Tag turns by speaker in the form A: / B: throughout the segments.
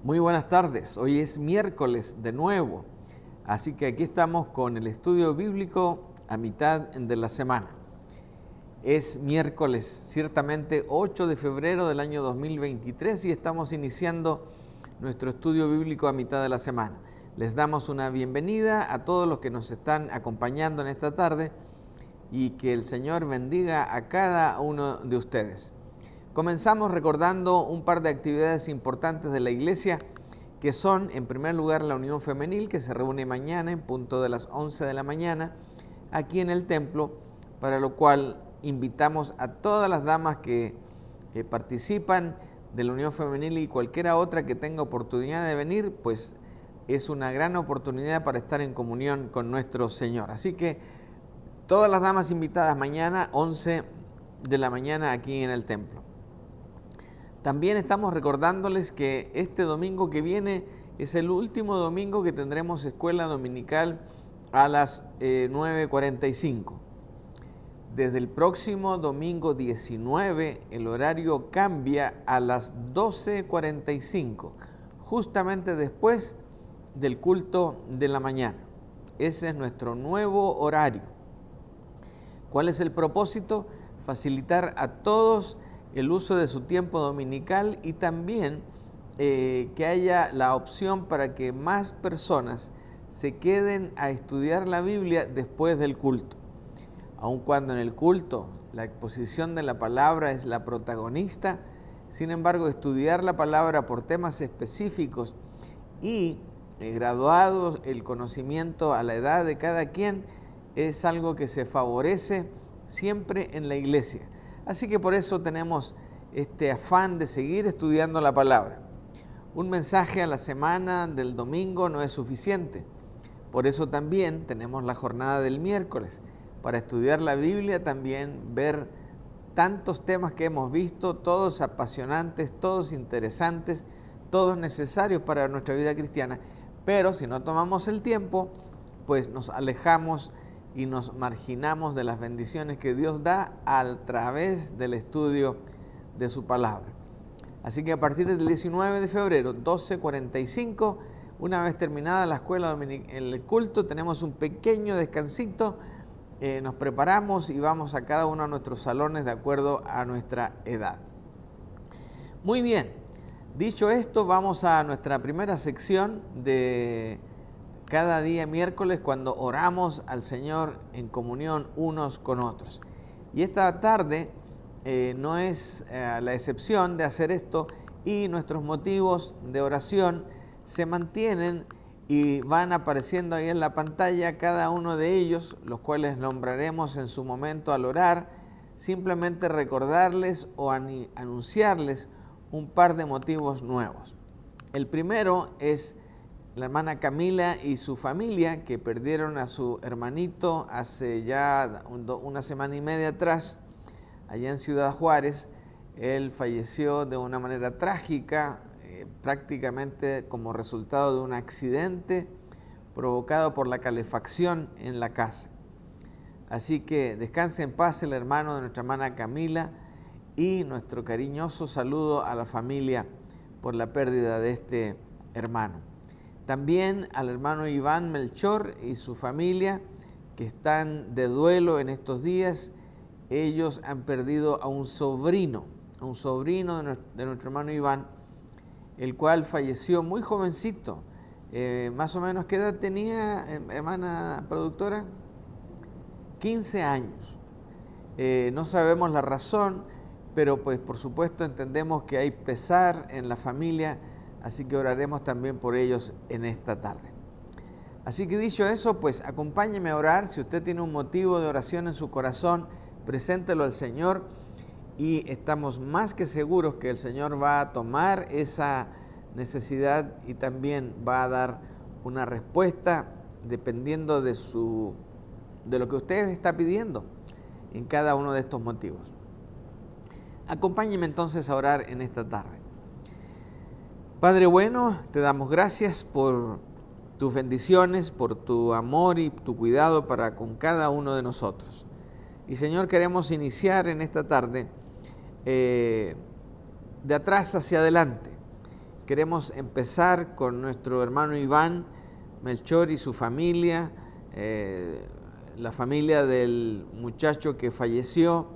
A: Muy buenas tardes, hoy es miércoles de nuevo, así que aquí estamos con el estudio bíblico a mitad de la semana. Es miércoles, ciertamente 8 de febrero del año 2023 y estamos iniciando nuestro estudio bíblico a mitad de la semana. Les damos una bienvenida a todos los que nos están acompañando en esta tarde y que el Señor bendiga a cada uno de ustedes. Comenzamos recordando un par de actividades importantes de la iglesia, que son, en primer lugar, la unión femenil, que se reúne mañana en punto de las 11 de la mañana, aquí en el templo, para lo cual invitamos a todas las damas que participan de la unión femenil y cualquiera otra que tenga oportunidad de venir, pues es una gran oportunidad para estar en comunión con nuestro Señor. Así que todas las damas invitadas mañana, 11 de la mañana, aquí en el templo. También estamos recordándoles que este domingo que viene es el último domingo que tendremos escuela dominical a las 9:45. Desde el próximo domingo 19 el horario cambia a las 12:45, justamente después del culto de la mañana. Ese es nuestro nuevo horario. ¿Cuál es el propósito? Facilitar a todos el uso de su tiempo dominical y también que haya la opción para que más personas se queden a estudiar la Biblia después del culto. Aun cuando en el culto la exposición de la palabra es la protagonista, sin embargo, estudiar la palabra por temas específicos y graduados el conocimiento a la edad de cada quien es algo que se favorece siempre en la iglesia. Así que por eso tenemos este afán de seguir estudiando la palabra. Un mensaje a la semana del domingo no es suficiente. Por eso también tenemos la jornada del miércoles, para estudiar la Biblia también, ver tantos temas que hemos visto, todos apasionantes, todos interesantes, todos necesarios para nuestra vida cristiana. Pero si no tomamos el tiempo, pues nos alejamos y nos marginamos de las bendiciones que Dios da a través del estudio de su palabra. Así que a partir del 19 de febrero, 12:45, una vez terminada la escuela dominical, el culto, tenemos un pequeño descansito, nos preparamos y vamos a cada uno de nuestros salones de acuerdo a nuestra edad. Muy bien, dicho esto, vamos a nuestra primera sección de cada día miércoles, cuando oramos al Señor en comunión unos con otros. Y esta tarde no es la excepción de hacer esto, y nuestros motivos de oración se mantienen y van apareciendo ahí en la pantalla cada uno de ellos, los cuales nombraremos en su momento al orar. Simplemente recordarles o anunciarles un par de motivos nuevos. El primero es la hermana Camila y su familia, que perdieron a su hermanito hace ya una semana y media atrás, allá en Ciudad Juárez. Él falleció de una manera trágica, prácticamente como resultado de un accidente provocado por la calefacción en la casa. Así que descanse en paz el hermano de nuestra hermana Camila, y nuestro cariñoso saludo a la familia por la pérdida de este hermano. También al hermano Iván Melchor y su familia, que están de duelo en estos días. Ellos han perdido a un sobrino de nuestro hermano Iván, el cual falleció muy jovencito. Más o menos, ¿qué edad tenía, hermana productora? 15 años. No sabemos la razón, pero pues por supuesto entendemos que hay pesar en la familia. Así que oraremos también por ellos en esta tarde. Así que dicho eso, pues acompáñeme a orar. Si usted tiene un motivo de oración en su corazón, preséntelo al Señor, y estamos más que seguros que el Señor va a tomar esa necesidad y también va a dar una respuesta dependiendo de lo que usted está pidiendo en cada uno de estos motivos. Acompáñeme entonces a orar en esta tarde. Padre bueno, te damos gracias por tus bendiciones, por tu amor y tu cuidado para con cada uno de nosotros. Y Señor, queremos iniciar en esta tarde de atrás hacia adelante, queremos empezar con nuestro hermano Iván Melchor y su familia, la familia del muchacho que falleció,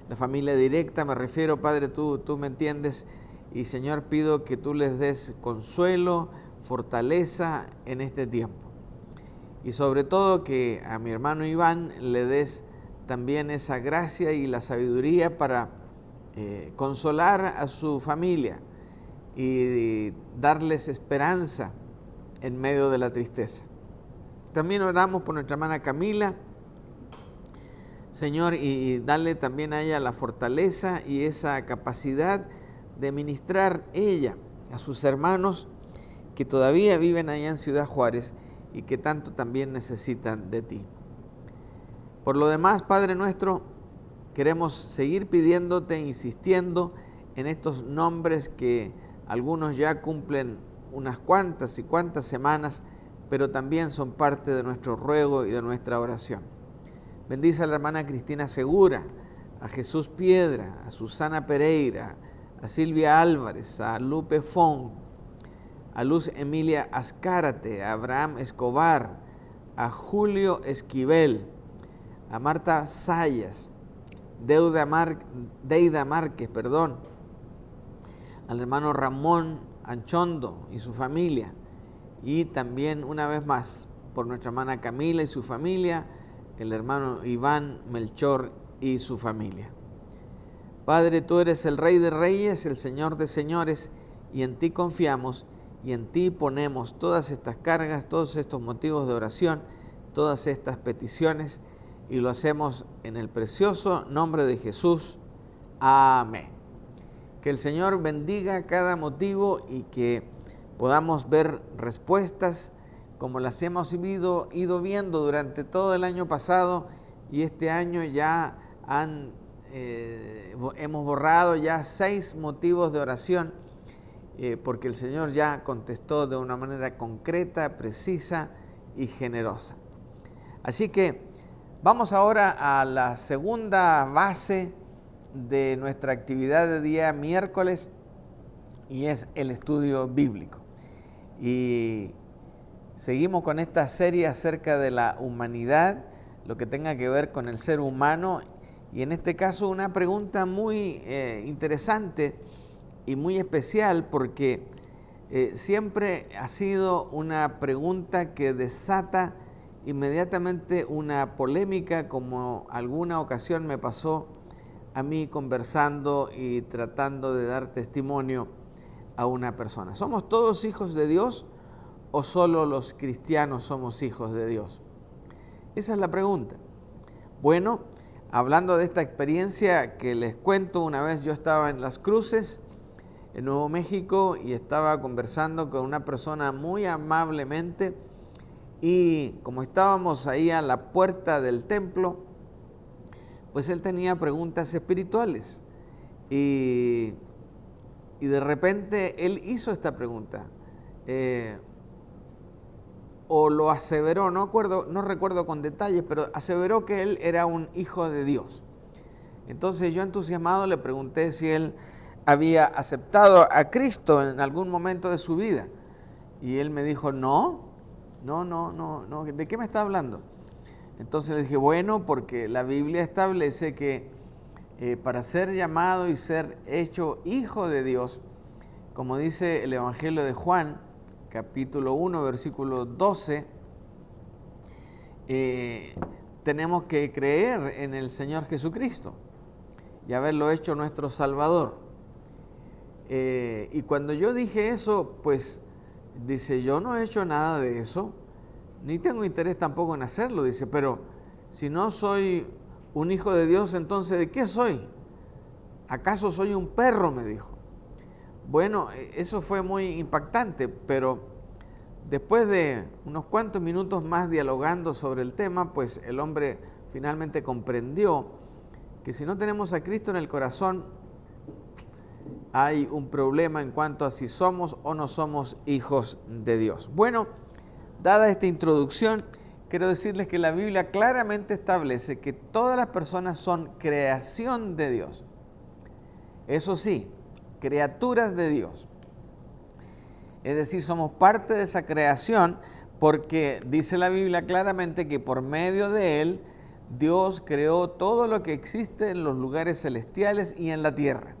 A: la familia directa, me refiero, Padre, tú me entiendes, y Señor, pido que tú les des consuelo, fortaleza en este tiempo. Y sobre todo que a mi hermano Iván le des también esa gracia y la sabiduría para consolar a su familia y darles esperanza en medio de la tristeza. También oramos por nuestra hermana Camila, Señor, y darle también a ella la fortaleza y esa capacidad de ministrar ella a sus hermanos que todavía viven allá en Ciudad Juárez y que tanto también necesitan de ti. Por lo demás, Padre nuestro, queremos seguir pidiéndote, insistiendo en estos nombres que algunos ya cumplen unas cuantas y cuantas semanas, pero también son parte de nuestro ruego y de nuestra oración. Bendice a la hermana Cristina Segura, a Jesús Piedra, a Susana Pereira, a Silvia Álvarez, a Lupe Fon, a Luz Emilia Azcárate, a Abraham Escobar, a Julio Esquivel, a Marta Sayas, Deida Márquez, al hermano Ramón Anchondo y su familia, y también una vez más por nuestra hermana Camila y su familia, el hermano Iván Melchor y su familia. Padre, tú eres el Rey de Reyes, el Señor de Señores, y en ti confiamos y en ti ponemos todas estas cargas, todos estos motivos de oración, todas estas peticiones, y lo hacemos en el precioso nombre de Jesús. Amén. Que el Señor bendiga cada motivo y que podamos ver respuestas como las hemos ido viendo durante todo el año pasado, y este año ya hemos borrado ya 6 motivos de oración, porque el Señor ya contestó de una manera concreta, precisa y generosa. Así que vamos ahora a la segunda base de nuestra actividad de día miércoles, y es el estudio bíblico. Y seguimos con esta serie acerca de la humanidad, lo que tenga que ver con el ser humano, y en este caso una pregunta muy interesante y muy especial, porque siempre ha sido una pregunta que desata inmediatamente una polémica, como alguna ocasión me pasó a mí conversando y tratando de dar testimonio a una persona. ¿Somos todos hijos de Dios o solo los cristianos somos hijos de Dios? Esa es la pregunta. Bueno, hablando de esta experiencia que les cuento, una vez yo estaba en Las Cruces, en Nuevo México, y estaba conversando con una persona muy amablemente, y como estábamos ahí a la puerta del templo, pues él tenía preguntas espirituales, y de repente él hizo esta pregunta, o lo aseveró, no recuerdo con detalles, pero aseveró que él era un hijo de Dios. Entonces yo, entusiasmado, le pregunté si él había aceptado a Cristo en algún momento de su vida, y él me dijo, no, ¿de qué me está hablando? Entonces le dije, bueno, porque la Biblia establece que para ser llamado y ser hecho hijo de Dios, como dice el Evangelio de Juan, capítulo 1, versículo 12, tenemos que creer en el Señor Jesucristo y haberlo hecho nuestro Salvador. Y cuando yo dije eso, pues dice, yo no he hecho nada de eso, ni tengo interés tampoco en hacerlo. Dice, pero si no soy un hijo de Dios, entonces ¿de qué soy? ¿Acaso soy un perro?, me dijo. Bueno, eso fue muy impactante, pero después de unos cuantos minutos más dialogando sobre el tema, pues el hombre finalmente comprendió que si no tenemos a Cristo en el corazón, hay un problema en cuanto a si somos o no somos hijos de Dios. Bueno, dada esta introducción, quiero decirles que la Biblia claramente establece que todas las personas son creación de Dios. Eso sí, criaturas de Dios. Es decir, somos parte de esa creación porque dice la Biblia claramente que por medio de Él Dios creó todo lo que existe en los lugares celestiales y en la tierra.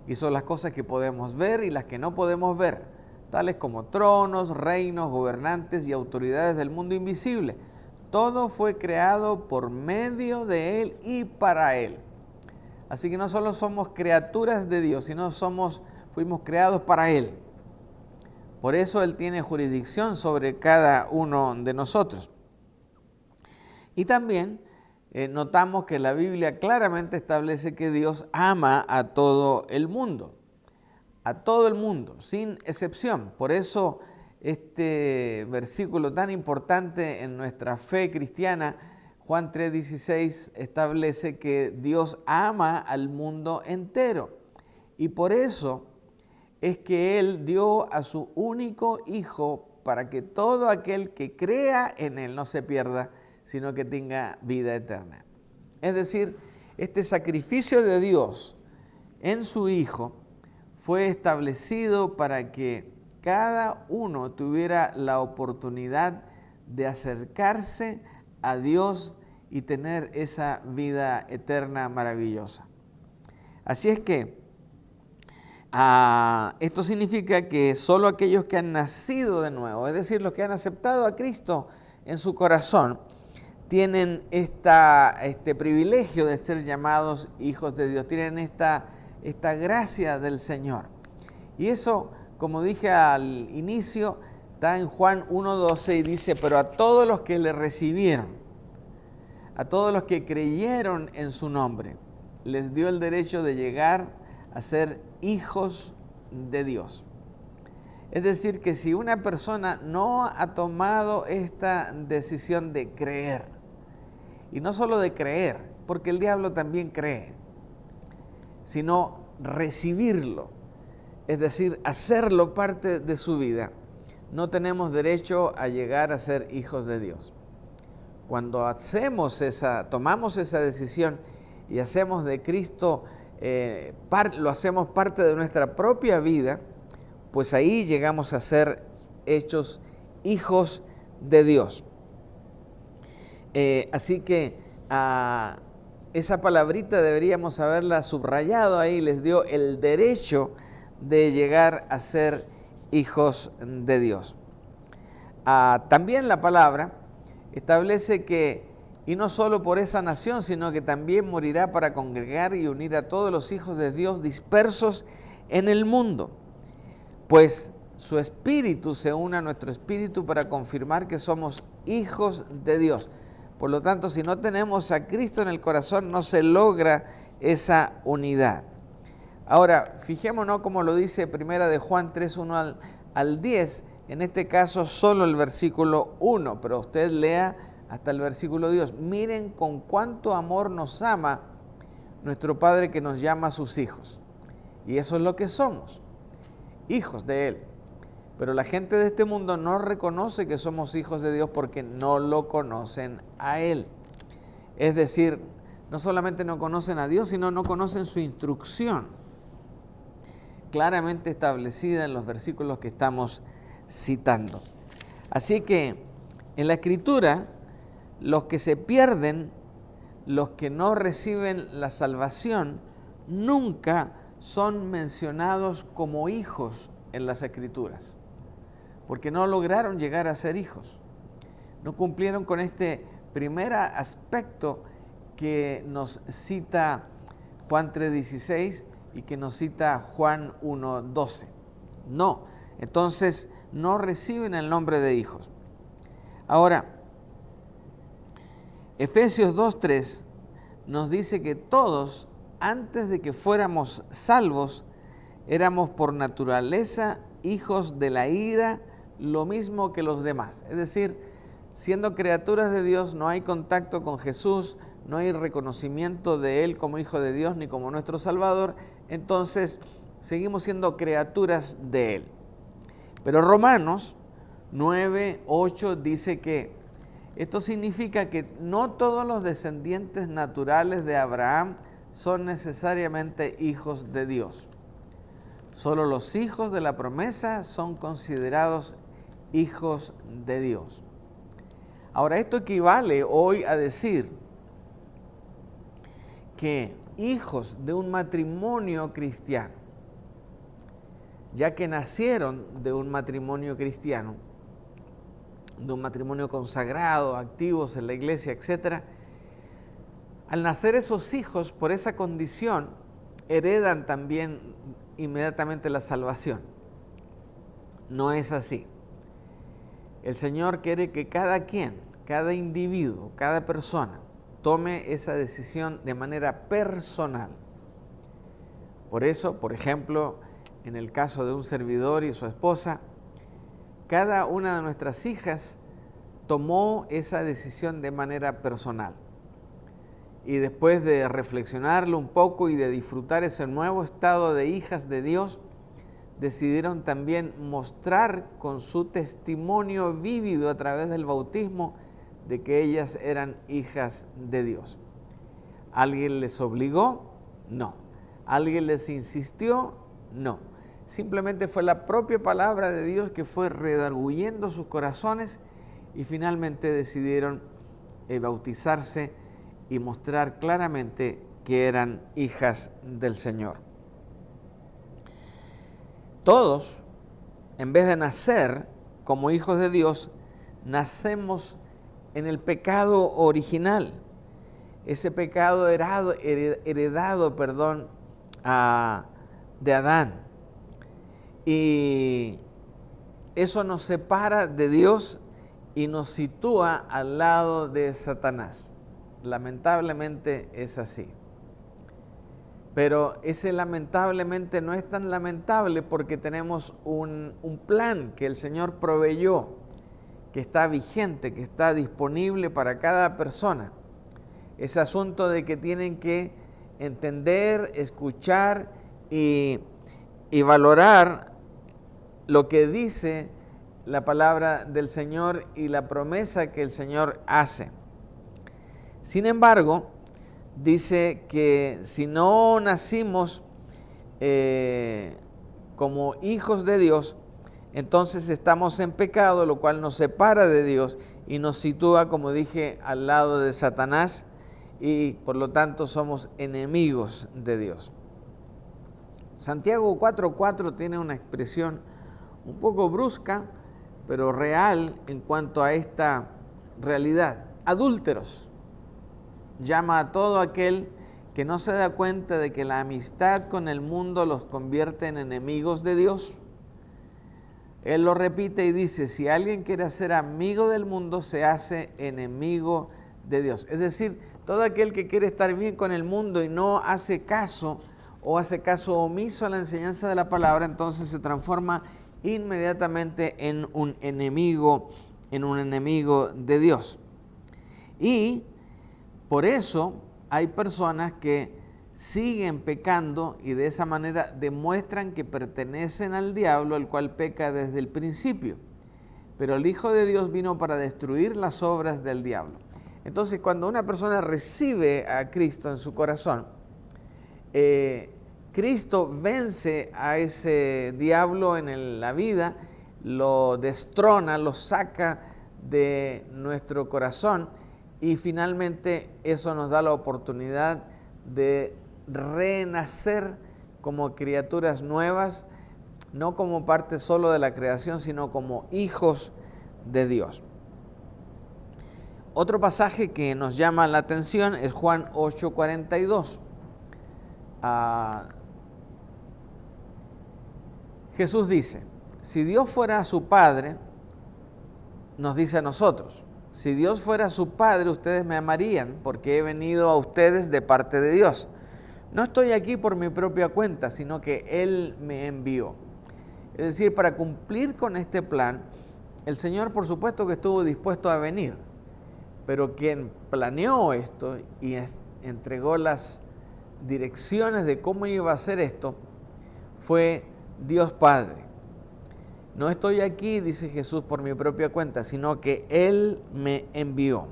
A: Hizo las cosas que podemos ver y las que no podemos ver, tales como tronos, reinos, gobernantes y autoridades del mundo invisible. Todo fue creado por medio de Él y para Él. Así que no solo somos criaturas de Dios, sino fuimos creados para Él. Por eso Él tiene jurisdicción sobre cada uno de nosotros. Y también notamos que la Biblia claramente establece que Dios ama a todo el mundo, sin excepción. Por eso este versículo tan importante en nuestra fe cristiana, Juan 3:16, establece que Dios ama al mundo entero. Y por eso es que Él dio a su único Hijo para que todo aquel que crea en Él no se pierda, sino que tenga vida eterna. Es decir, este sacrificio de Dios en su Hijo fue establecido para que cada uno tuviera la oportunidad de acercarse a Dios y tener esa vida eterna maravillosa. Así es que esto significa que solo aquellos que han nacido de nuevo, es decir, los que han aceptado a Cristo en su corazón, tienen este privilegio de ser llamados hijos de Dios, tienen esta gracia del Señor. Y eso, como dije al inicio, está en Juan 1:12 y dice: pero a todos los que le recibieron, a todos los que creyeron en su nombre, les dio el derecho de llegar a ser hijos de Dios. Es decir, que si una persona no ha tomado esta decisión de creer, y no solo de creer, porque el diablo también cree, sino recibirlo, es decir, hacerlo parte de su vida, no tenemos derecho a llegar a ser hijos de Dios. Cuando tomamos esa decisión y hacemos de Cristo, lo hacemos parte de nuestra propia vida, pues ahí llegamos a ser hechos hijos de Dios. Así que esa palabrita deberíamos haberla subrayado ahí, les dio el derecho de llegar a ser hijos de Dios. También la palabra establece que, y no solo por esa nación, sino que también morirá para congregar y unir a todos los hijos de Dios dispersos en el mundo, pues su espíritu se une a nuestro espíritu para confirmar que somos hijos de Dios. Por lo tanto, si no tenemos a Cristo en el corazón, no se logra esa unidad. Ahora, fijémonos como lo dice Primera de Juan 3:1 al 10, en este caso solo el versículo 1, pero usted lea hasta el versículo 2. Miren con cuánto amor nos ama nuestro Padre, que nos llama a sus hijos. Y eso es lo que somos, hijos de Él. Pero la gente de este mundo no reconoce que somos hijos de Dios porque no lo conocen a Él. Es decir, no solamente no conocen a Dios, sino no conocen su instrucción, claramente establecida en los versículos que estamos citando. Así que en la Escritura, los que se pierden, los que no reciben la salvación, nunca son mencionados como hijos en las Escrituras, porque no lograron llegar a ser hijos. No cumplieron con este primer aspecto que nos cita Juan 3:16 y que nos cita Juan 1:12. No, entonces no reciben el nombre de hijos. Ahora, Efesios 2:3 nos dice que todos, antes de que fuéramos salvos, éramos por naturaleza hijos de la ira, lo mismo que los demás. Es decir, siendo criaturas de Dios, no hay contacto con Jesús, no hay reconocimiento de Él como Hijo de Dios ni como nuestro Salvador, entonces seguimos siendo criaturas de Él. Pero Romanos 9:8 dice que esto significa que no todos los descendientes naturales de Abraham son necesariamente hijos de Dios. Solo los hijos de la promesa son considerados hijos de Dios. Ahora, esto equivale hoy a decir que hijos de un matrimonio cristiano, ya que nacieron de un matrimonio cristiano, de un matrimonio consagrado, activos en la iglesia, etc., al nacer esos hijos, por esa condición, heredan también inmediatamente la salvación. No es así. El Señor quiere que cada quien, cada individuo, cada persona, tome esa decisión de manera personal. Por eso, por ejemplo, en el caso de un servidor y su esposa, cada una de nuestras hijas tomó esa decisión de manera personal. Y después de reflexionarlo un poco y de disfrutar ese nuevo estado de hijas de Dios, decidieron también mostrar con su testimonio vívido a través del bautismo de que ellas eran hijas de Dios. ¿Alguien les obligó? No. ¿Alguien les insistió? No. Simplemente fue la propia palabra de Dios que fue redarguyendo sus corazones y finalmente decidieron bautizarse y mostrar claramente que eran hijas del Señor. Todos, en vez de nacer como hijos de Dios, nacemos en el pecado original, ese pecado heredado de Adán. Y eso nos separa de Dios y nos sitúa al lado de Satanás. Lamentablemente es así. Pero ese lamentablemente no es tan lamentable porque tenemos un plan que el Señor proveyó, que está vigente, que está disponible para cada persona. Ese asunto de que tienen que entender, escuchar y valorar lo que dice la palabra del Señor y la promesa que el Señor hace. Sin embargo, dice que si no nacimos como hijos de Dios, entonces estamos en pecado, lo cual nos separa de Dios y nos sitúa, como dije, al lado de Satanás y por lo tanto somos enemigos de Dios. Santiago 4:4 tiene una expresión un poco brusca, pero real en cuanto a esta realidad. Adúlteros. Llama a todo aquel que no se da cuenta de que la amistad con el mundo los convierte en enemigos de Dios. Él lo repite y dice, si alguien quiere ser amigo del mundo, se hace enemigo de Dios. Es decir, todo aquel que quiere estar bien con el mundo y no hace caso o hace caso omiso a la enseñanza de la palabra, entonces se transforma inmediatamente en un enemigo de Dios. Y por eso hay personas que siguen pecando y de esa manera demuestran que pertenecen al diablo, el cual peca desde el principio. Pero el Hijo de Dios vino para destruir las obras del diablo. Entonces, cuando una persona recibe a Cristo en su corazón, Cristo vence a ese diablo en la vida, lo destrona, lo saca de nuestro corazón y finalmente eso nos da la oportunidad de renacer como criaturas nuevas, no como parte solo de la creación, sino como hijos de Dios. Otro pasaje que nos llama la atención es Juan 8:42. Jesús dice, si Dios fuera su Padre, nos dice a nosotros, si Dios fuera su Padre, ustedes me amarían porque he venido a ustedes de parte de Dios. No estoy aquí por mi propia cuenta, sino que Él me envió. Es decir, para cumplir con este plan, el Señor por supuesto que estuvo dispuesto a venir, pero quien planeó esto y entregó las direcciones de cómo iba a hacer esto fue Dios Padre. No estoy aquí, dice Jesús, por mi propia cuenta, sino que Él me envió.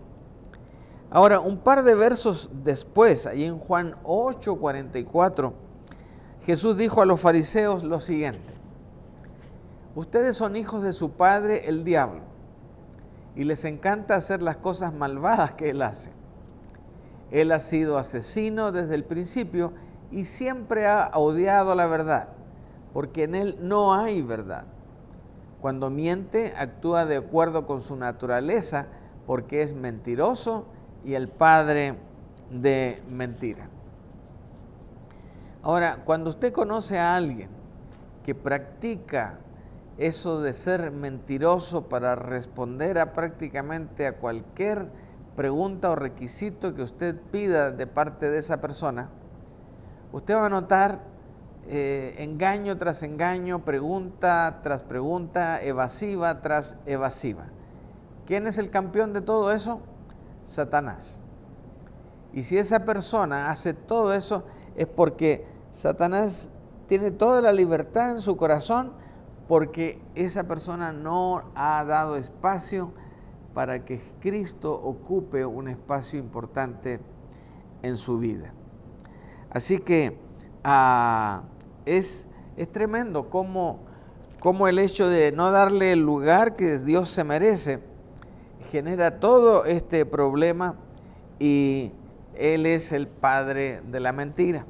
A: Ahora, un par de versos después, allí en Juan 8:44, Jesús dijo a los fariseos lo siguiente: ustedes son hijos de su padre el diablo, y les encanta hacer las cosas malvadas que él hace. Él ha sido asesino desde el principio y siempre ha odiado la verdad, porque en él no hay verdad. Cuando miente, actúa de acuerdo con su naturaleza, porque es mentiroso y el padre de mentira. Ahora, cuando usted conoce a alguien que practica eso de ser mentiroso para responder a prácticamente a cualquier pregunta o requisito que usted pida de parte de esa persona, usted va a notar engaño tras engaño, pregunta tras pregunta, evasiva tras evasiva. ¿Quién es el campeón de todo eso? Satanás. Y si esa persona hace todo eso, es porque Satanás tiene toda la libertad en su corazón, porque esa persona no ha dado espacio para que Cristo ocupe un espacio importante en su vida. Así que es tremendo cómo el hecho de no darle el lugar que Dios se merece genera todo este problema, y Él es el padre de la mentira.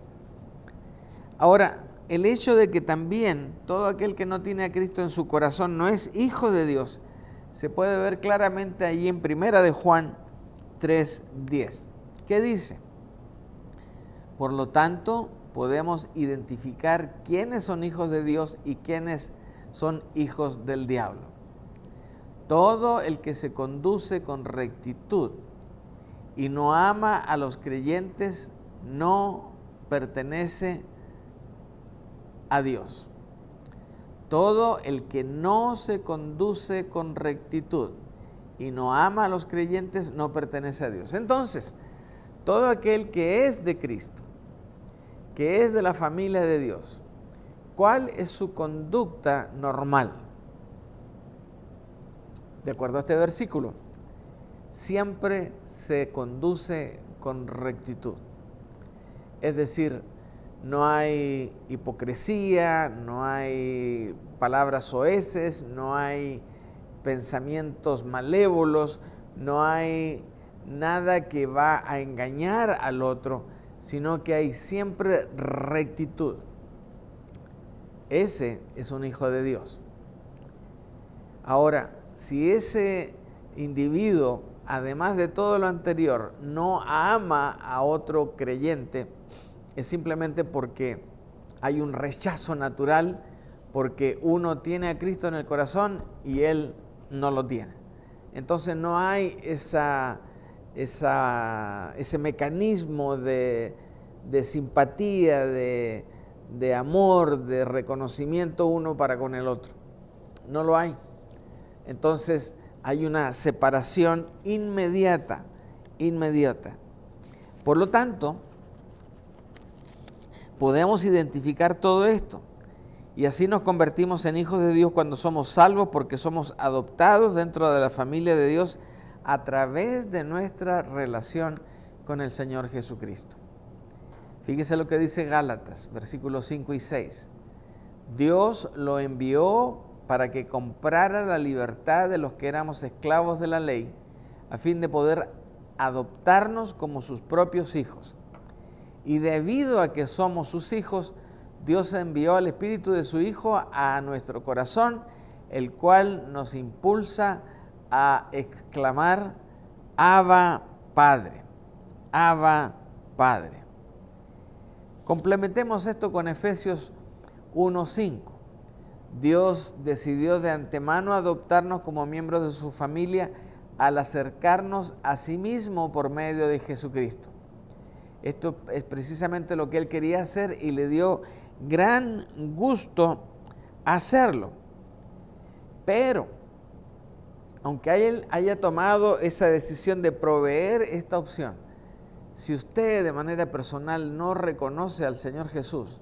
A: Ahora, el hecho de que también todo aquel que no tiene a Cristo en su corazón no es hijo de Dios, se puede ver claramente allí en 1 de Juan 3:10. ¿Qué dice? Por lo tanto, podemos identificar quiénes son hijos de Dios y quiénes son hijos del diablo. Todo el que se conduce con rectitud y no ama a los creyentes no pertenece a Dios. Todo el que no se conduce con rectitud y no ama a los creyentes no pertenece a Dios. Entonces, todo aquel que es de Cristo, que es de la familia de Dios, ¿cuál es su conducta normal? De acuerdo a este versículo, siempre se conduce con rectitud. Es decir, no hay hipocresía, no hay palabras soeces, no hay pensamientos malévolos, no hay nada que va a engañar al otro, sino que hay siempre rectitud. Ese es un hijo de Dios. Ahora, si ese individuo, además de todo lo anterior, no ama a otro creyente, es simplemente porque hay un rechazo natural, porque uno tiene a Cristo en el corazón y él no lo tiene. Entonces no hay ese mecanismo de simpatía, de amor, de reconocimiento uno para con el otro. No lo hay. Entonces hay una separación inmediata. Por lo tanto, podemos identificar todo esto y así nos convertimos en hijos de Dios cuando somos salvos, porque somos adoptados dentro de la familia de Dios a través de nuestra relación con el Señor Jesucristo. Fíjese lo que dice Gálatas, versículos 5 y 6. Dios lo envió para que comprara la libertad de los que éramos esclavos de la ley, a fin de poder adoptarnos como sus propios hijos. Y debido a que somos sus hijos, Dios envió al Espíritu de su Hijo a nuestro corazón, el cual nos impulsa a exclamar: Abba, Padre, Abba, Padre. Complementemos esto con Efesios 1:5. Dios decidió de antemano adoptarnos como miembros de su familia al acercarnos a sí mismo por medio de Jesucristo. Esto es precisamente lo que Él quería hacer y le dio gran gusto hacerlo. Pero, aunque Él haya tomado esa decisión de proveer esta opción, si usted de manera personal no reconoce al Señor Jesús,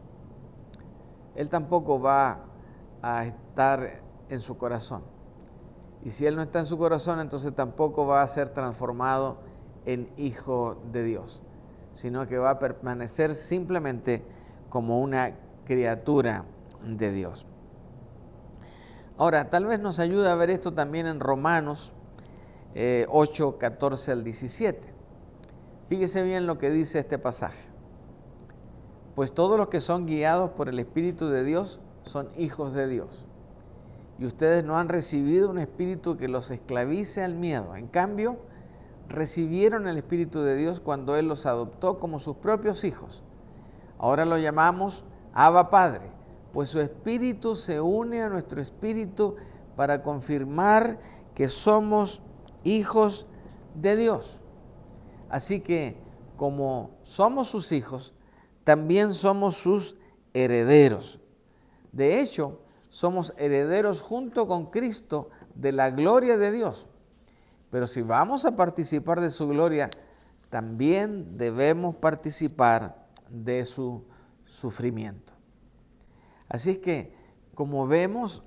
A: Él tampoco va a estar en su corazón. Y si Él no está en su corazón, entonces tampoco va a ser transformado en hijo de Dios, sino que va a permanecer simplemente como una criatura de Dios. Ahora, tal vez nos ayude a ver esto también en Romanos 8, 14 al 17. Fíjese bien lo que dice este pasaje. Pues todos los que son guiados por el Espíritu de Dios son hijos de Dios. Y ustedes no han recibido un espíritu que los esclavice al miedo. En cambio, recibieron el Espíritu de Dios cuando Él los adoptó como sus propios hijos. Ahora lo llamamos Abba Padre, pues su Espíritu se une a nuestro espíritu para confirmar que somos hijos de Dios. Así que, como somos sus hijos, también somos sus herederos. De hecho, somos herederos junto con Cristo de la gloria de Dios. Pero si vamos a participar de su gloria, también debemos participar de su sufrimiento. Así es que, como vemos,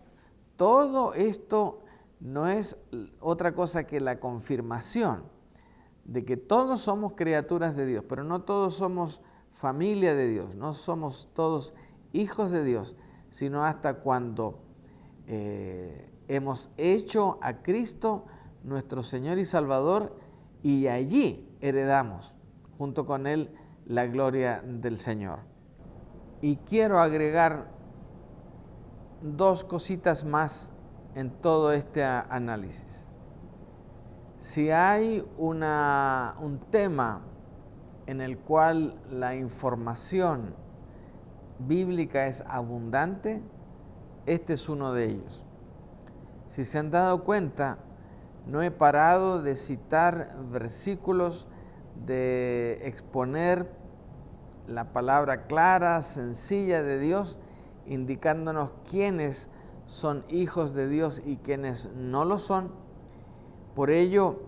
A: todo esto no es otra cosa que la confirmación de que todos somos criaturas de Dios, pero no todos somos familia de Dios, no somos todos hijos de Dios, sino hasta cuando hemos hecho a Cristo nuestro Señor y Salvador, y allí heredamos junto con Él la gloria del Señor. Y quiero agregar dos cositas más en todo este análisis. Si hay un tema en el cual la información bíblica es abundante, este es uno de ellos. Si se han dado cuenta, no he parado de citar versículos, de exponer la palabra clara, sencilla de Dios, indicándonos quiénes son hijos de Dios y quiénes no lo son. Por ello,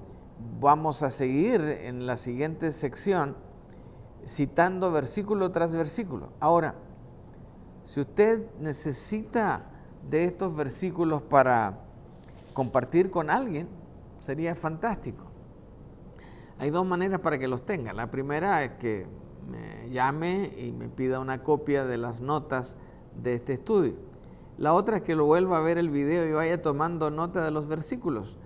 A: vamos a seguir en la siguiente sección citando versículo tras versículo. Ahora, si usted necesita de estos versículos para compartir con alguien, sería fantástico. Hay dos maneras para que los tenga. La primera es que me llame y me pida una copia de las notas de este estudio. La otra es que lo vuelva a ver el video y vaya tomando nota de los versículos.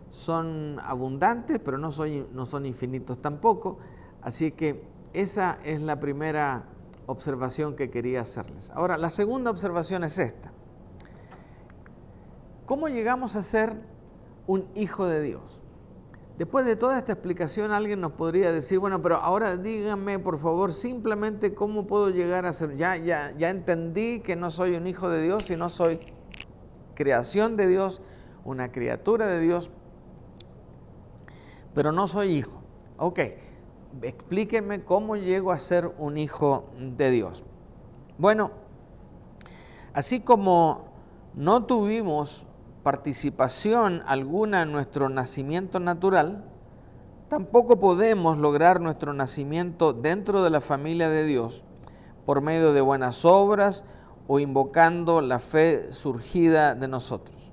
A: Son abundantes, pero no son infinitos tampoco. Así que esa es la primera observación que quería hacerles. Ahora, la segunda observación es esta. ¿Cómo llegamos a ser un hijo de Dios? Después de toda esta explicación, alguien nos podría decir, bueno, pero ahora díganme, por favor, simplemente cómo puedo llegar a ser. Ya entendí que no soy un hijo de Dios, sino soy creación de Dios, una criatura de Dios, pero no soy hijo. Ok, explíquenme cómo llego a ser un hijo de Dios. Bueno, así como no tuvimos participación alguna en nuestro nacimiento natural, tampoco podemos lograr nuestro nacimiento dentro de la familia de Dios por medio de buenas obras o invocando la fe surgida de nosotros.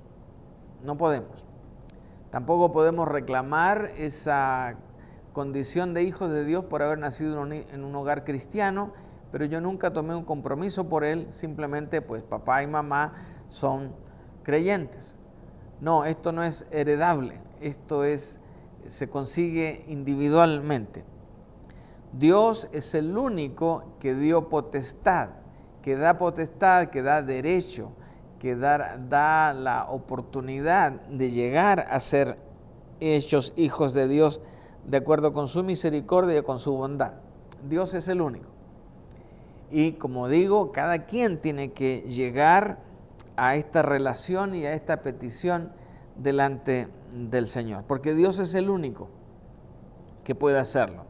A: No podemos. Tampoco podemos reclamar esa condición de hijos de Dios por haber nacido en un hogar cristiano, pero yo nunca tomé un compromiso por él, simplemente pues papá y mamá son creyentes. No, esto no es heredable, se consigue individualmente. Dios es el único que dio potestad, que da derecho, que da la oportunidad de llegar a ser hechos hijos de Dios de acuerdo con su misericordia y con su bondad. Dios es el único. Y como digo, cada quien tiene que llegar a esta relación y a esta petición delante del Señor, porque Dios es el único que puede hacerlo.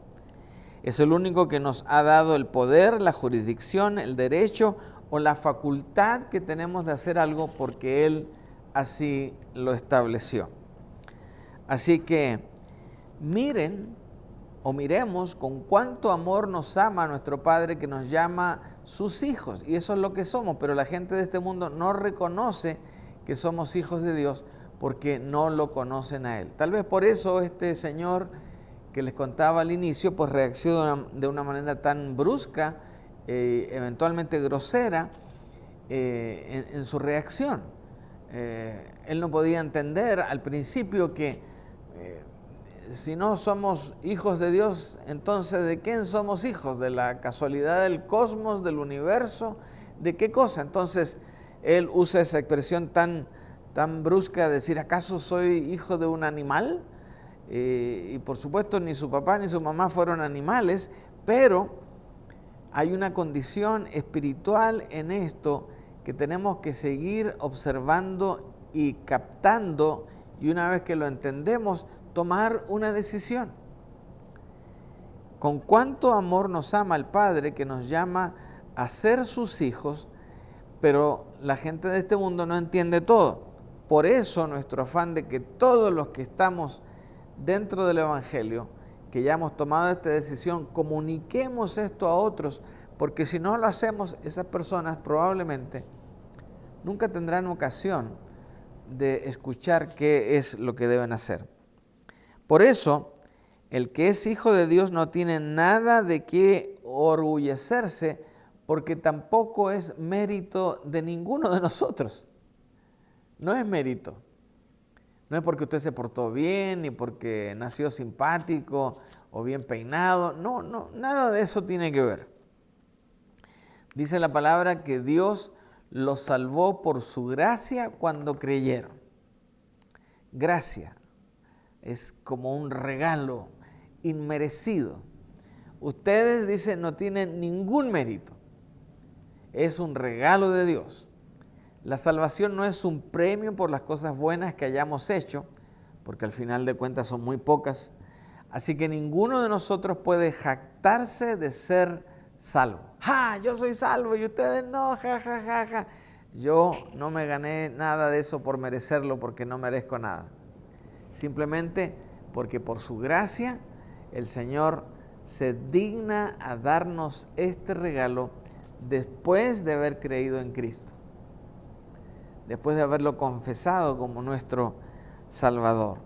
A: Es el único que nos ha dado el poder, la jurisdicción, el derecho o la facultad que tenemos de hacer algo porque Él así lo estableció. Así que miremos con cuánto amor nos ama nuestro Padre, que nos llama sus hijos, y eso es lo que somos, pero la gente de este mundo no reconoce que somos hijos de Dios porque no lo conocen a Él. Tal vez por eso este señor que les contaba al inicio, pues reaccionó de una manera tan brusca eventualmente grosera en su reacción. Él no podía entender al principio que si no somos hijos de Dios, entonces ¿de quién somos hijos? ¿De la casualidad del cosmos, del universo? ¿De qué cosa? Entonces él usa esa expresión tan brusca de decir, ¿acaso soy hijo de un animal? Y por supuesto ni su papá ni su mamá fueron animales, pero hay una condición espiritual en esto que tenemos que seguir observando y captando, y una vez que lo entendemos, tomar una decisión. Con cuánto amor nos ama el Padre que nos llama a ser sus hijos, pero la gente de este mundo no entiende todo. Por eso nuestro afán de que todos los que estamos dentro del Evangelio, que ya hemos tomado esta decisión, comuniquemos esto a otros, porque si no lo hacemos, esas personas probablemente nunca tendrán ocasión de escuchar qué es lo que deben hacer. Por eso, el que es hijo de Dios no tiene nada de qué orgullecerse, porque tampoco es mérito de ninguno de nosotros. No es mérito. No es porque usted se portó bien, ni porque nació simpático o bien peinado. No, nada de eso tiene que ver. Dice la palabra que Dios los salvó por su gracia cuando creyeron. Gracia es como un regalo inmerecido. Ustedes, dicen, no tienen ningún mérito. Es un regalo de Dios. La salvación no es un premio por las cosas buenas que hayamos hecho, porque al final de cuentas son muy pocas. Así que ninguno de nosotros puede jactarse de ser salvo. ¡Ja! Yo soy salvo y ustedes no, ja, ja, ja, ja. Yo no me gané nada de eso por merecerlo, porque no merezco nada. Simplemente porque por su gracia el Señor se digna a darnos este regalo después de haber creído en Cristo, después de haberlo confesado como nuestro Salvador.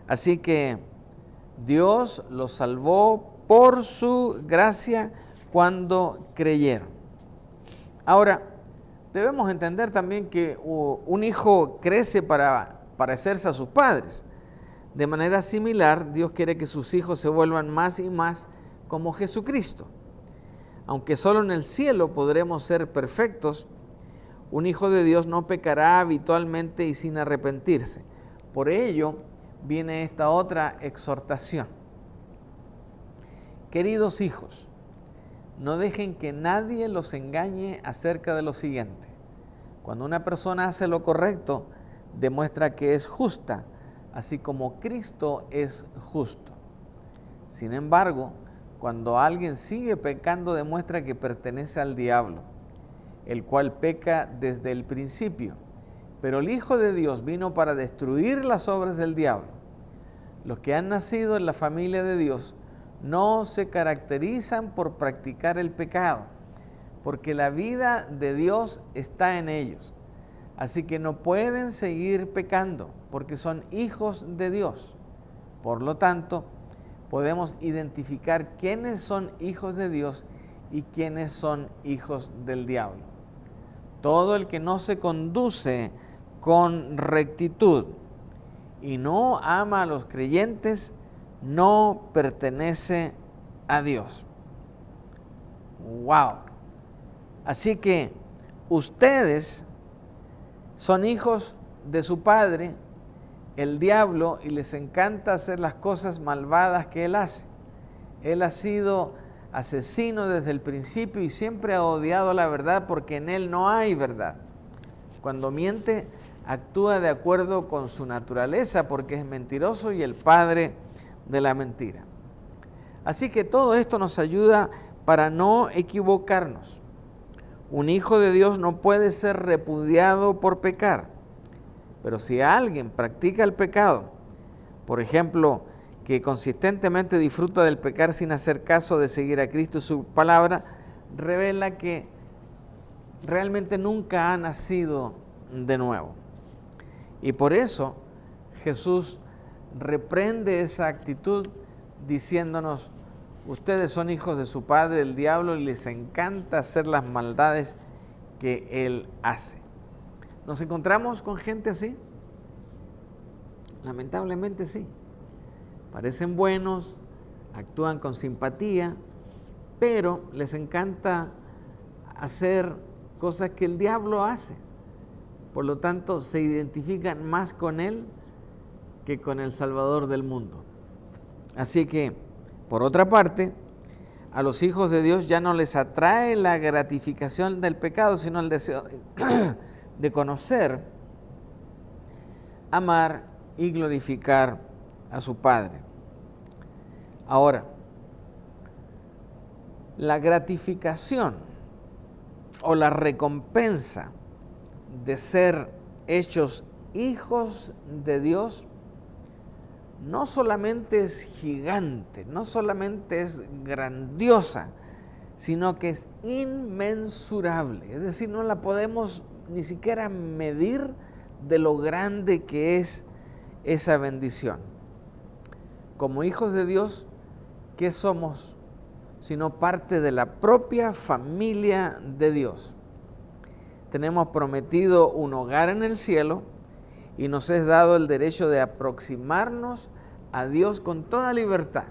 A: Así que Dios los salvó por su gracia cuando creyeron. Ahora, debemos entender también que un hijo crece para parecerse a sus padres. De manera similar, Dios quiere que sus hijos se vuelvan más y más como Jesucristo. Aunque solo en el cielo podremos ser perfectos, un hijo de Dios no pecará habitualmente y sin arrepentirse. Por ello viene esta otra exhortación. Queridos hijos, no dejen que nadie los engañe acerca de lo siguiente. Cuando una persona hace lo correcto, demuestra que es justa, así como Cristo es justo. Sin embargo, cuando alguien sigue pecando, demuestra que pertenece al diablo, el cual peca desde el principio. Pero el Hijo de Dios vino para destruir las obras del diablo. Los que han nacido en la familia de Dios no se caracterizan por practicar el pecado, porque la vida de Dios está en ellos. Así que no pueden seguir pecando, porque son hijos de Dios. Por lo tanto, podemos identificar quiénes son hijos de Dios y quiénes son hijos del diablo. Todo el que no se conduce con rectitud y no ama a los creyentes, no pertenece a Dios. ¡Wow! Así que ustedes son hijos de su padre, el diablo, y les encanta hacer las cosas malvadas que él hace. Él ha sido asesino desde el principio y siempre ha odiado la verdad porque en él no hay verdad. Cuando miente, actúa de acuerdo con su naturaleza porque es mentiroso y el padre de la mentira. Así que todo esto nos ayuda para no equivocarnos. Un hijo de Dios no puede ser repudiado por pecar, pero si alguien practica el pecado, por ejemplo, que consistentemente disfruta del pecar sin hacer caso de seguir a Cristo y su palabra, revela que realmente nunca ha nacido de nuevo. Y por eso Jesús reprende esa actitud diciéndonos: Ustedes son hijos de su padre, el diablo, y les encanta hacer las maldades que él hace. ¿Nos encontramos con gente así? Lamentablemente sí. Parecen buenos, actúan con simpatía, pero les encanta hacer cosas que el diablo hace. Por lo tanto, se identifican más con él que con el Salvador del mundo. Así que, por otra parte, a los hijos de Dios ya no les atrae la gratificación del pecado, sino el deseo de conocer, amar y glorificar a su Padre. Ahora, la gratificación o la recompensa de ser hechos hijos de Dios no solamente es gigante, no solamente es grandiosa, sino que es inmensurable. Es decir, no la podemos ni siquiera medir de lo grande que es esa bendición. Como hijos de Dios, ¿qué somos? Sino parte de la propia familia de Dios. Tenemos prometido un hogar en el cielo y nos es dado el derecho de aproximarnos a Dios con toda libertad.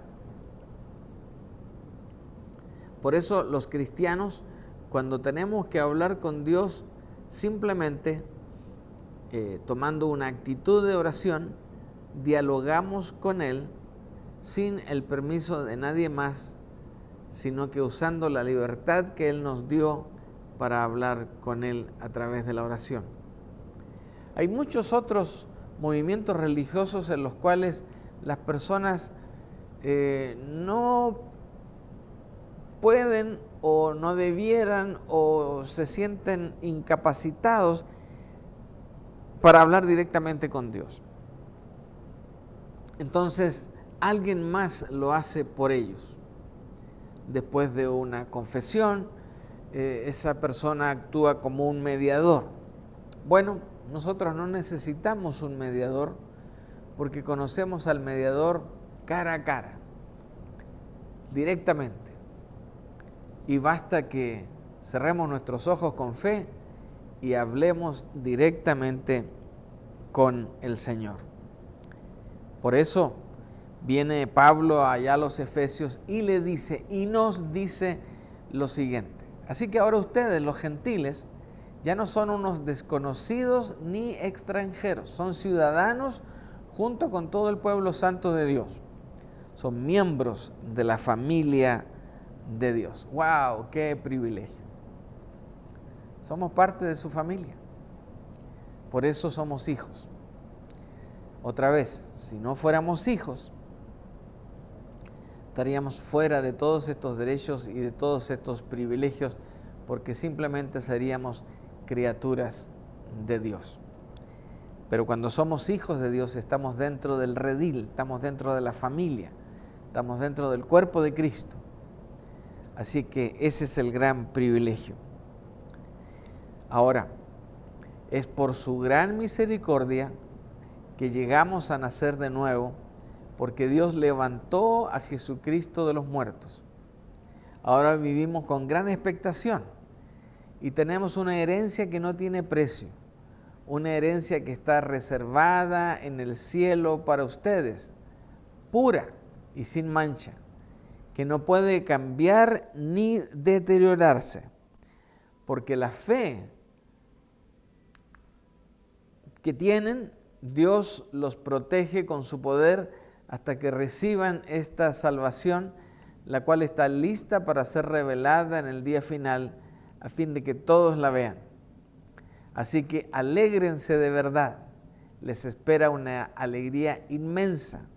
A: Por eso los cristianos, cuando tenemos que hablar con Dios, simplemente tomando una actitud de oración, dialogamos con Él sin el permiso de nadie más, sino que usando la libertad que Él nos dio para hablar con Él a través de la oración. Hay muchos otros movimientos religiosos en los cuales las personas no pueden o no debieran o se sienten incapacitados para hablar directamente con Dios. Entonces, alguien más lo hace por ellos. Después de una confesión, esa persona actúa como un mediador. Bueno, nosotros no necesitamos un mediador porque conocemos al mediador cara a cara, directamente. Y basta que cerremos nuestros ojos con fe y hablemos directamente con el Señor. Por eso viene Pablo allá a los Efesios y le dice, y nos dice lo siguiente. Así que ahora ustedes, los gentiles, ya no son unos desconocidos ni extranjeros, son ciudadanos junto con todo el pueblo santo de Dios. Son miembros de la familia de Dios. ¡Wow! ¡Qué privilegio! Somos parte de su familia. Por eso somos hijos. Otra vez, si no fuéramos hijos, estaríamos fuera de todos estos derechos y de todos estos privilegios, porque simplemente seríamos criaturas de Dios. Pero cuando somos hijos de Dios, estamos dentro del redil, estamos dentro de la familia, estamos dentro del cuerpo de Cristo. Así que ese es el gran privilegio. Ahora, es por su gran misericordia que llegamos a nacer de nuevo, porque Dios levantó a Jesucristo de los muertos. Ahora vivimos con gran expectación y tenemos una herencia que no tiene precio, una herencia que está reservada en el cielo para ustedes, pura y sin mancha, que no puede cambiar ni deteriorarse, porque la fe que tienen, Dios los protege con su poder hasta que reciban esta salvación, la cual está lista para ser revelada en el día final, a fin de que todos la vean. Así que alégrense de verdad, les espera una alegría inmensa,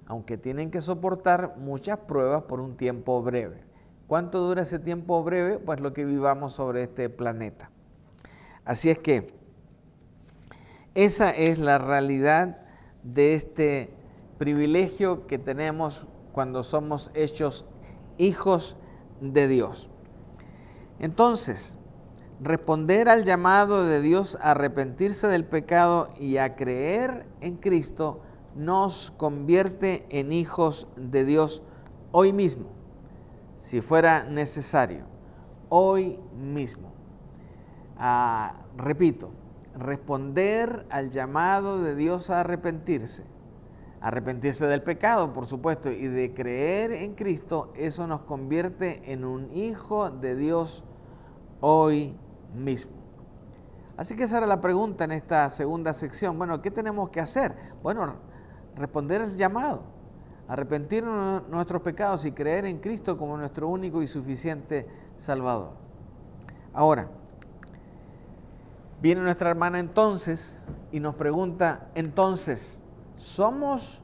A: aunque tienen que soportar muchas pruebas por un tiempo breve. ¿Cuánto dura ese tiempo breve? Pues lo que vivamos sobre este planeta. Así es que esa es la realidad de este privilegio que tenemos cuando somos hechos hijos de Dios. Entonces, responder al llamado de Dios a arrepentirse del pecado y a creer en Cristo nos convierte en hijos de Dios hoy mismo. si fuera necesario, hoy mismo. Repito, responder al llamado de Dios a arrepentirse del pecado, por supuesto, y de creer en Cristo, eso nos convierte en un hijo de Dios hoy mismo. Así que esa era la pregunta en esta segunda sección. Bueno, ¿qué tenemos que hacer? Bueno, responder al llamado, arrepentirnos de nuestros pecados y creer en Cristo como nuestro único y suficiente Salvador. Ahora, viene nuestra hermana entonces y nos pregunta, entonces, ¿somos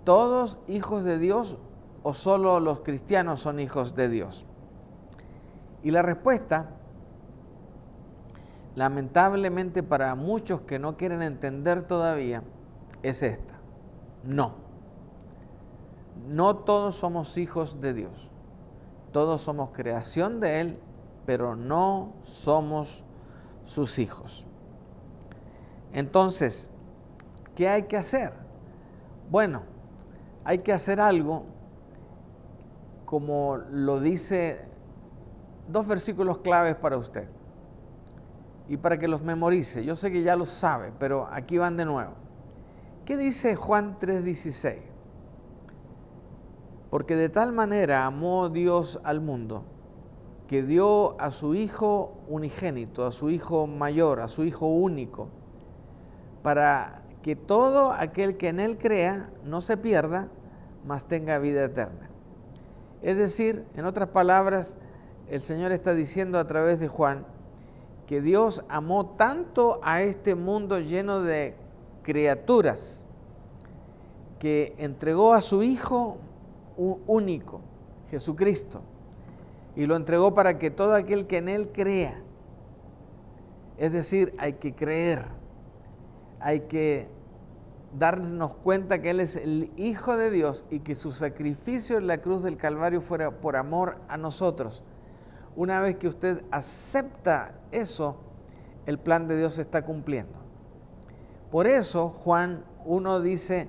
A: todos hijos de Dios o solo los cristianos son hijos de Dios? Y la respuesta, lamentablemente para muchos que no quieren entender todavía, es esta: no. No todos somos hijos de Dios. Todos somos creación de Él, pero no somos sus hijos. Entonces, ¿qué hay que hacer? Bueno, hay que hacer algo como lo dice 2 versículos claves para usted y para que los memorice. Yo sé que ya los sabe, pero aquí van de nuevo. ¿Qué dice Juan 3:16? Porque de tal manera amó Dios al mundo, que dio a su Hijo unigénito, a su Hijo mayor, a su Hijo único, para que todo aquel que en Él crea no se pierda, mas tenga vida eterna. Es decir, en otras palabras, el Señor está diciendo a través de Juan que Dios amó tanto a este mundo lleno de criaturas que entregó a su Hijo único, Jesucristo, y lo entregó para que todo aquel que en Él crea, es decir, hay que creer, hay que darnos cuenta que Él es el Hijo de Dios y que su sacrificio en la cruz del Calvario fuera por amor a nosotros. Una vez que usted acepta eso, el plan de Dios se está cumpliendo. Por eso Juan 1 dice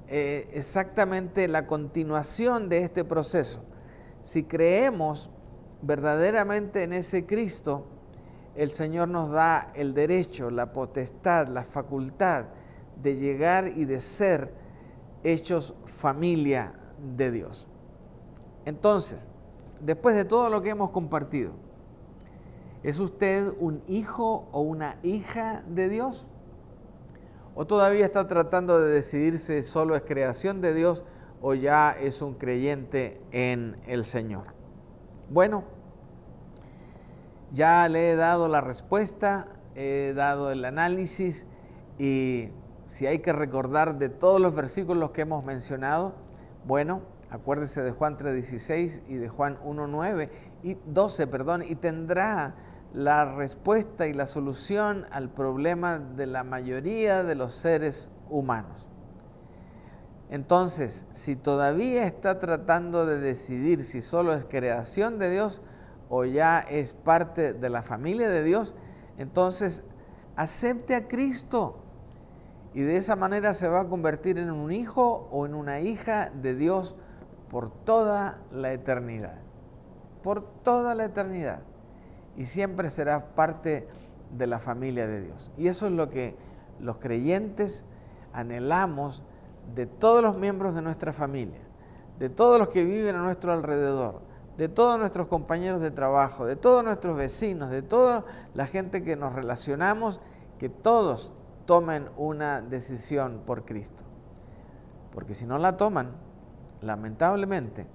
A: exactamente la continuación de este proceso. Si creemos verdaderamente en ese Cristo, el Señor nos da el derecho, la potestad, la facultad de llegar y de ser hechos familia de Dios. Entonces, después de todo lo que hemos compartido, ¿es usted un hijo o una hija de Dios? ¿O todavía está tratando de decidirse solo es creación de Dios o ya es un creyente en el Señor? Bueno, ya le he dado la respuesta, he dado el análisis y si hay que recordar de todos los versículos que hemos mencionado, bueno, acuérdese de Juan 3:16 y de Juan 1:9 y 12, y tendrá la respuesta y la solución al problema de la mayoría de los seres humanos. Entonces, si todavía está tratando de decidir si solo es creación de Dios o ya es parte de la familia de Dios, entonces acepte a Cristo y de esa manera se va a convertir en un hijo o en una hija de Dios por toda la eternidad. Por toda la eternidad. Y siempre será parte de la familia de Dios. Y eso es lo que los creyentes anhelamos de todos los miembros de nuestra familia, de todos los que viven a nuestro alrededor, de todos nuestros compañeros de trabajo, de todos nuestros vecinos, de toda la gente que nos relacionamos, que todos tomen una decisión por Cristo. Porque si no la toman, lamentablemente,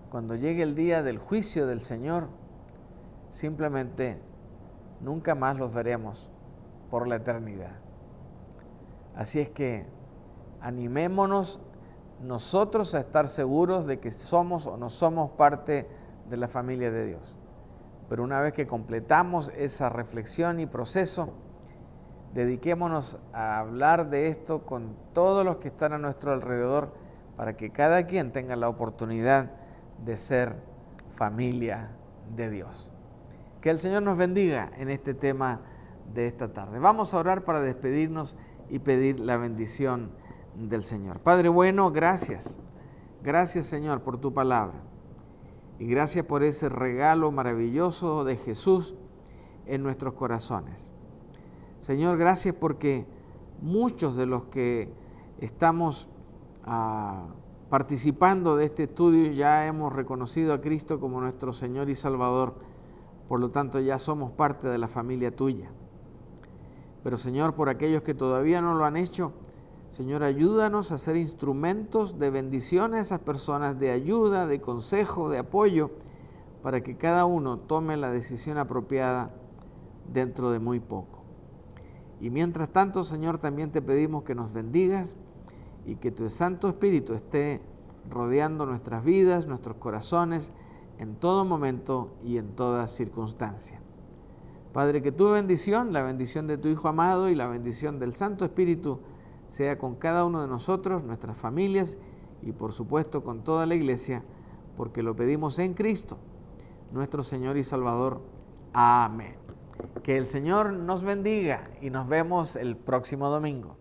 A: cuando llegue el día del juicio del Señor, simplemente nunca más los veremos por la eternidad. Así es que animémonos nosotros a estar seguros de que somos o no somos parte de la familia de Dios. Pero una vez que completamos esa reflexión y proceso, dediquémonos a hablar de esto con todos los que están a nuestro alrededor para que cada quien tenga la oportunidad de ser familia de Dios. Que el Señor nos bendiga en este tema de esta tarde. Vamos a orar para despedirnos y pedir la bendición del Señor. Padre bueno, gracias. Gracias, Señor, por tu palabra. Y gracias por ese regalo maravilloso de Jesús en nuestros corazones. Señor, gracias porque muchos de los que estamos participando de este estudio ya hemos reconocido a Cristo como nuestro Señor y Salvador. Por lo tanto, ya somos parte de la familia tuya. Pero Señor, por aquellos que todavía no lo han hecho, Señor, ayúdanos a ser instrumentos de bendición a esas personas, de ayuda, de consejo, de apoyo, para que cada uno tome la decisión apropiada dentro de muy poco. Y mientras tanto, Señor, también te pedimos que nos bendigas y que tu Santo Espíritu esté rodeando nuestras vidas, nuestros corazones, en todo momento y en toda circunstancia. Padre, que tu bendición, la bendición de tu Hijo amado y la bendición del Santo Espíritu sea con cada uno de nosotros, nuestras familias y por supuesto con toda la iglesia, porque lo pedimos en Cristo, nuestro Señor y Salvador. Amén. Que el Señor nos bendiga y nos vemos el próximo domingo.